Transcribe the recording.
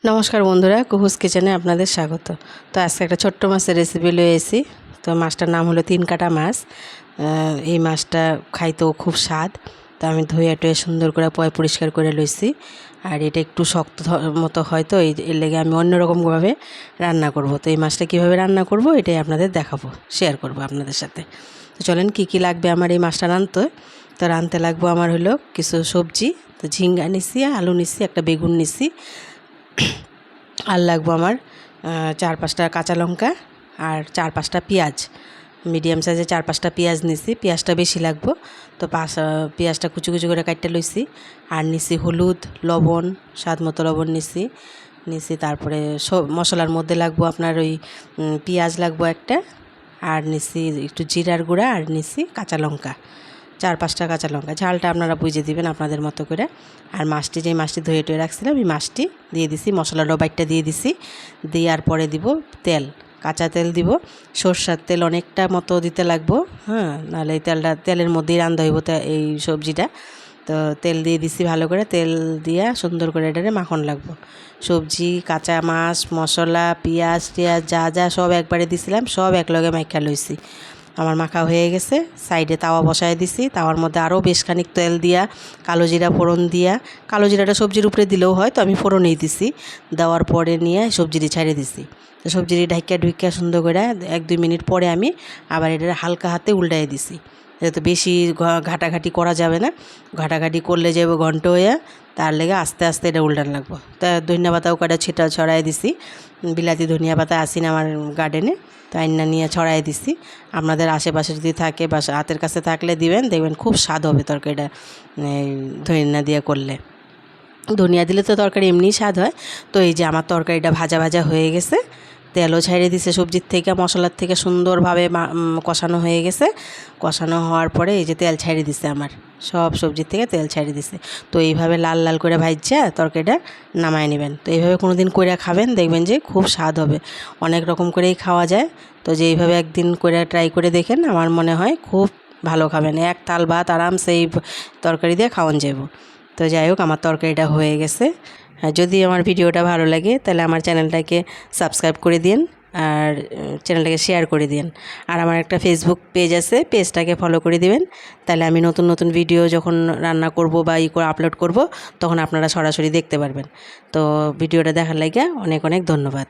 নমস্কার বন্ধুরা, কুহুস কিচেনে আপনাদের স্বাগত। তো আজকে একটা ছোট্ট মাছের রেসিপি লয়ে এসেছি। তো মাছটার নাম হলো 3 কাটা মাছ। এই মাছটা খাইতেও খুব স্বাদ। তো আমি ধুয়ে টুয়ে সুন্দর করে পরিষ্কার করে লইছি। আর এটা একটু শক্ত মতো হয়, তো এর লেগে আমি অন্যরকমভাবে রান্না করব। তো এই মাছটা কীভাবে রান্না করব এটাই আপনাদের দেখাবো, শেয়ার করব আপনাদের সাথে। তো চলেন কী কী লাগবে আমার এই মাছটা রাঁধতে। তো রাঁধতে লাগবো আমার হলো কিছু সবজি। তো ঝিঙ্গা নিছি, আলু নিছি, একটা বেগুন নিছি, আর লাগবো আমার 4-5টা কাঁচা লঙ্কা আর 4-5টা পেঁয়াজ। মিডিয়াম সাইজে 4-5টা পেঁয়াজ নিছি, পেঁয়াজটা বেশি লাগবো। তো পেঁয়াজটা কুচি কুচি করে কাটতে লইছি। আর নিছি হলুদ, লবণ, স্বাদ মতো লবণ নিছি। তারপরে সব মশলার মধ্যে লাগবো আপনার ওই পেঁয়াজ লাগবো একটা, আর নিছি একটু জিরার গুঁড়া, আর নিছি কাঁচা লঙ্কা, 4-5টা কাঁচা লঙ্কা। ঝালটা আপনারা বুঝে দিবেন আপনাদের মতো করে। আর যেই মাছটি ধুয়ে টুয়ে রাখছিলাম এই মাছটি দিয়ে দিছি, মশলাটাও বাইটটা দিয়ে দিছি। দেওয়ার পরে দিব তেল, কাঁচা তেল দিব। সরষার তেল অনেকটা মতো দিতে লাগবো, হ্যাঁ, নাহলে এই তেলের মধ্যেই রান্না হইব এই সবজিটা। তো তেল দিয়ে দিছি ভালো করে, তেল দিয়া সুন্দর করে এটারে মাখন লাগবো। সবজি, কাঁচা মাছ, মশলা, পেঁয়াজ টিয়াজ যা যা সব একবারে দিছিলাম, সব একলগে মাইখা লইছি। আমার মাখা হয়ে গেছে। সাইডে তাওয়া বসায় দিছি, তাওয়ার মধ্যে আরও বেশ খানিক তেল দিয়া, কালো জিরা ফোড়ন দিয়া, কালো জিরাটা সবজির উপরে দিলেও হয়, তো আমি ফোড়নেই দিছি। দেওয়ার পরে নিয়ে সবজিটি ছাড়িয়ে দিছি। তো সবজিটি ঢাকিয়া সুন্দর করে 1-2 মিনিট পরে আমি আবার এটা হালকা হাতে উল্টাই দিছি। এটা তো বেশি ঘাটাঘাটি করা যাবে না, ঘাটাঘাটি করলে যাবো ঘন্ট হয়ে, তার লেগে আস্তে আস্তে এটা উল্টান লাগবো। তা ধনিয়া পাতাও কটা ছড়াই দিছি। বিলাতি ধনিয়া পাতা আসিন আমার গার্ডেনে, তো আইনা নিয়ে ছড়াই দিছি। আপনাদের আশেপাশে যদি থাকে বা হাতের কাছে থাকলে দিবেন, দেখবেন খুব স্বাদ হবে তরকারিটা ধনিয়া দিয়ে করলে। ধনিয়া দিলে তো তরকারি এমনিই স্বাদ হয়। তো এই যে আমার তরকারিটা ভাজা ভাজা হয়ে গেছে, তেলও ছাড়িয়ে দিছে সবজির থেকে, মশলার থেকে সুন্দরভাবে কষানো হয়ে গেছে। কষানো হওয়ার পরে এই যে তেল ছাড়িয়ে দিছে, আমার সব সবজির থেকে তেল ছাড়িয়ে দিছে। তো এইভাবে লাল লাল করে ভাজছে তরকারিটা নামায় নেবেন। তো এইভাবে কোনো দিন করে খাবেন, দেখবেন যে খুব স্বাদ হবে। অনেক রকম করেই খাওয়া যায়, তো যে এইভাবে একদিন করে ট্রাই করে দেখেন, আমার মনে হয় খুব ভালো খাবেন। এক থাল ভাত আরামসে এই তরকারি দিয়ে খাওয়ান যাব। তো যাই হোক, আমার তরকারিটা হয়ে গেছে। যদি আমার ভিডিওটা ভালো লাগে তাহলে আমার চ্যানেলটাকে সাবস্ক্রাইব করে দিন, আর চ্যানেলটাকে শেয়ার করে দিন। আর আমার একটা ফেসবুক পেজ আছে, পেজটাকে ফলো করে দিবেন। তাহলে আমি নতুন নতুন ভিডিও যখন রান্না করব বা করে আপলোড করব, তখন আপনারা সরাসরি দেখতে পারবেন। তো ভিডিওটা দেখার লাগে অনেক অনেক ধন্যবাদ।